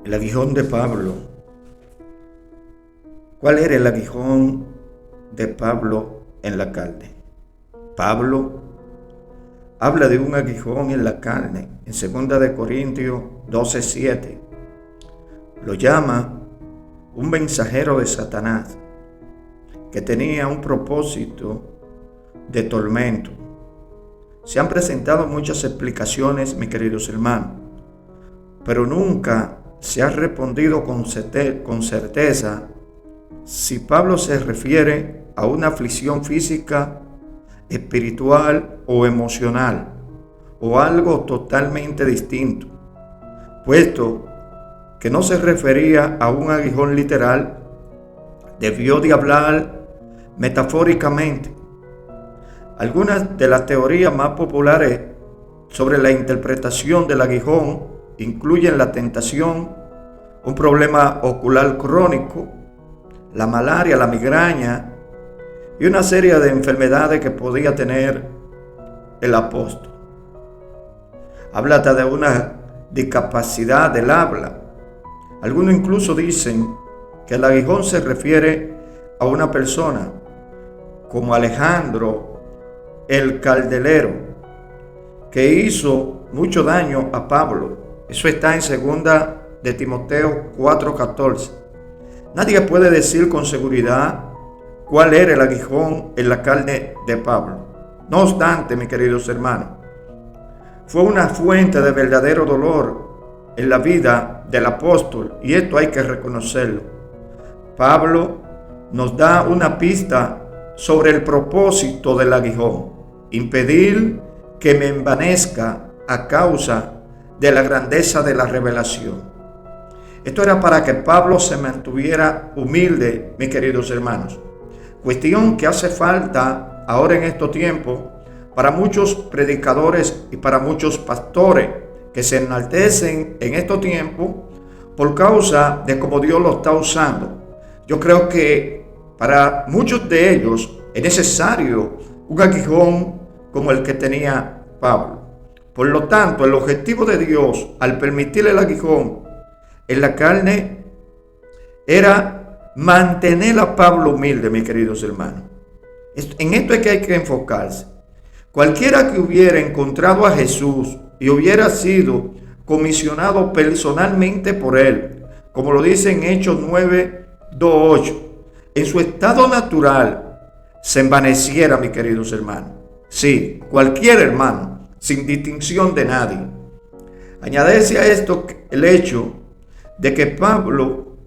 El aguijón de Pablo. ¿Cuál era el aguijón de Pablo en la carne? Pablo habla de un aguijón en la carne en 2 de Corintios 12:7. Lo llama un mensajero de Satanás que tenía un propósito de tormento. Se han presentado muchas explicaciones, mis queridos hermanos, pero nunca se ha respondido con certeza si Pablo se refiere a una aflicción física, espiritual o emocional, o algo totalmente distinto, puesto que no se refería a un aguijón literal. Debió de hablar metafóricamente. Algunas de las teorías más populares sobre la interpretación del aguijón incluyen la tentación, un problema ocular crónico, la malaria, la migraña y una serie de enfermedades que podía tener el apóstol. Habla de una discapacidad del habla. Algunos incluso dicen que el aguijón se refiere a una persona como Alejandro el Candelero, que hizo mucho daño a Pablo. Eso está en 2 de Timoteo 4:14. Nadie puede decir con seguridad cuál era el aguijón en la carne de Pablo. No obstante, mis queridos hermanos, fue una fuente de verdadero dolor en la vida del apóstol, y esto hay que reconocerlo. Pablo nos da una pista sobre el propósito del aguijón: impedir que me envanezca a causa de la grandeza de la revelación. Esto era para que Pablo se mantuviera humilde, mis queridos hermanos. Cuestión que hace falta ahora en estos tiempos para muchos predicadores y para muchos pastores que se enaltecen en estos tiempos por causa de cómo Dios lo está usando. Yo creo que para muchos de ellos es necesario un aguijón como el que tenía Pablo. Por lo tanto, el objetivo de Dios al permitirle el aguijón en la carne era mantener a Pablo humilde, mis queridos hermanos. En esto es que hay que enfocarse. Cualquiera que hubiera encontrado a Jesús y hubiera sido comisionado personalmente por él, como lo dice en Hechos 9:2-8, en su estado natural se envaneciera, mis queridos hermanos. Sí, cualquier hermano, sin distinción de nadie. Añádese a esto el hecho de que Pablo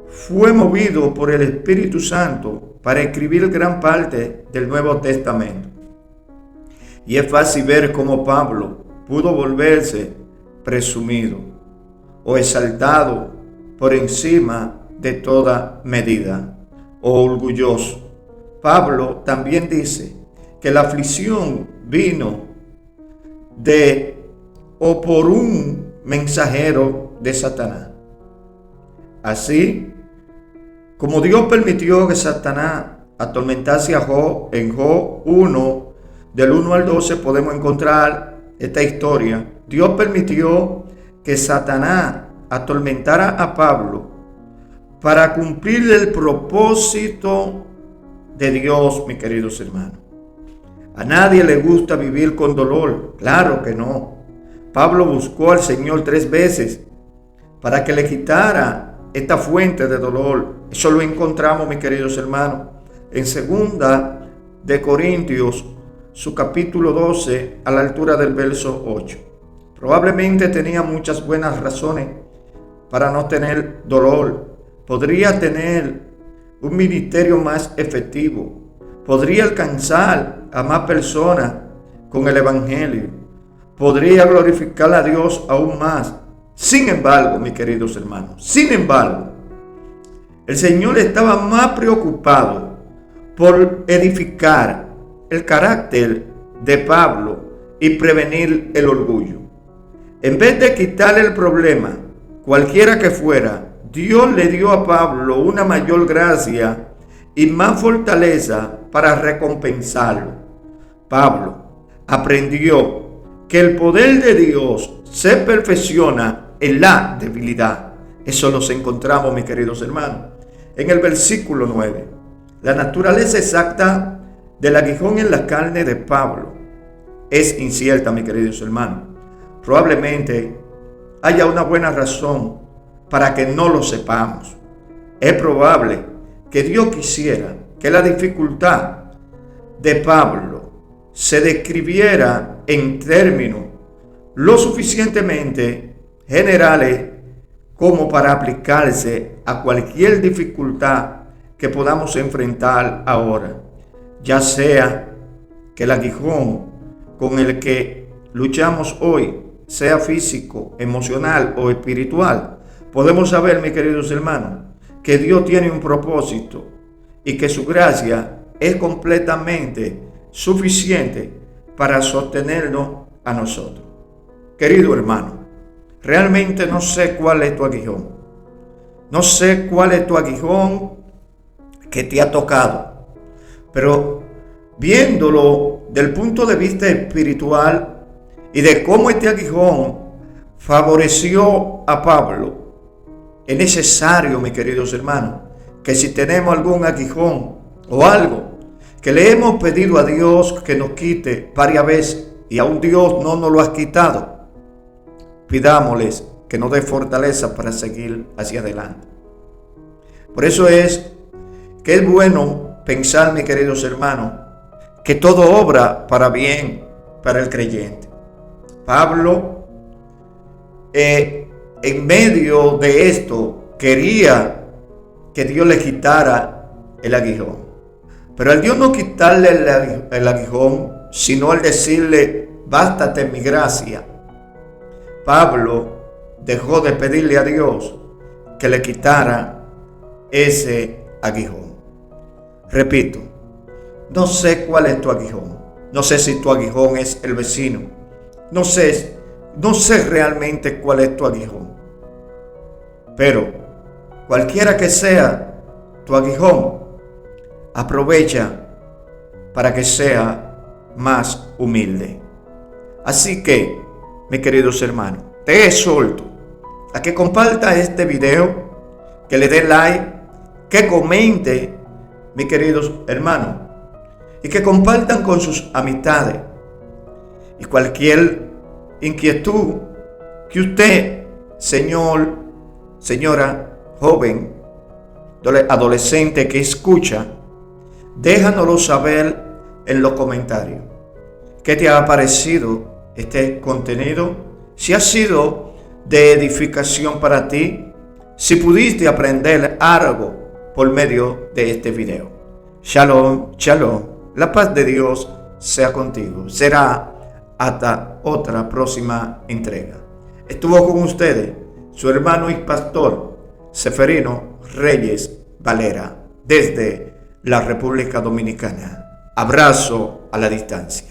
fue movido por el Espíritu Santo para escribir gran parte del Nuevo Testamento. Y es fácil ver cómo Pablo pudo volverse presumido o exaltado por encima de toda medida, o orgulloso. Pablo también dice que la aflicción vino por un mensajero de Satanás. Así como Dios permitió que Satanás atormentase a Job, en Job 1, del 1 al 12 podemos encontrar esta historia. Dios permitió que Satanás atormentara a Pablo para cumplir el propósito de Dios, mis queridos hermanos. A nadie le gusta vivir con dolor, claro que no. Pablo buscó al Señor 3 veces para que le quitara esta fuente de dolor. Eso lo encontramos, mis queridos hermanos, en 2 de Corintios, su capítulo 12, a la altura del verso 8. Probablemente tenía muchas buenas razones para no tener dolor. Podría tener un ministerio más efectivo. Podría alcanzar a más personas con el Evangelio. Podría glorificar a Dios aún más. Sin embargo, mis queridos hermanos, el Señor estaba más preocupado por edificar el carácter de Pablo y prevenir el orgullo. En vez de quitarle el problema, cualquiera que fuera, Dios le dio a Pablo una mayor gracia y más fortaleza para recompensarlo. Pablo aprendió que el poder de Dios se perfecciona en la debilidad. Eso los encontramos, mis queridos hermanos, en el versículo 9. La naturaleza exacta del aguijón en la carne de Pablo es incierta, mis queridos hermanos. Probablemente haya una buena razón para que no lo sepamos. Es probable que Dios quisiera que la dificultad de Pablo se describiera en términos lo suficientemente generales como para aplicarse a cualquier dificultad que podamos enfrentar ahora, ya sea que el aguijón con el que luchamos hoy sea físico, emocional o espiritual. Podemos saber, mis queridos hermanos, que Dios tiene un propósito y que su gracia es completamente suficiente para sostenernos a nosotros. Querido hermano, realmente no sé cuál es tu aguijón. No sé cuál es tu aguijón que te ha tocado. Pero viéndolo del punto de vista espiritual y de cómo este aguijón favoreció a Pablo, es necesario, mis queridos hermanos, que si tenemos algún aguijón o algo que le hemos pedido a Dios que nos quite varias veces y aún Dios no nos lo ha quitado, pidámosles que nos dé fortaleza para seguir hacia adelante. Por eso es que es bueno pensar, mis queridos hermanos, que todo obra para bien para el creyente. Pablo, en medio de esto, quería que Dios le quitara el aguijón. Pero al Dios no quitarle el aguijón, sino al decirle, bástate mi gracia, Pablo dejó de pedirle a Dios que le quitara ese aguijón. Repito, no sé cuál es tu aguijón. No sé si tu aguijón es el vecino. No sé realmente cuál es tu aguijón. Pero cualquiera que sea tu aguijón, aprovecha para que sea más humilde. Así que, mis queridos hermanos, te exhorto a que comparta este video, que le dé like, que comente, mis queridos hermanos, y que compartan con sus amistades. Y cualquier inquietud que usted, señor, señora, joven, adolescente que escucha, déjanoslo saber en los comentarios. ¿Qué te ha parecido este contenido? Si ha sido de edificación para ti, si pudiste aprender algo por medio de este video. Shalom, shalom. La paz de Dios sea contigo. Será hasta otra próxima entrega. Estuvo con ustedes su hermano y pastor Seferino Reyes Valera desde la República Dominicana. Abrazo a la distancia.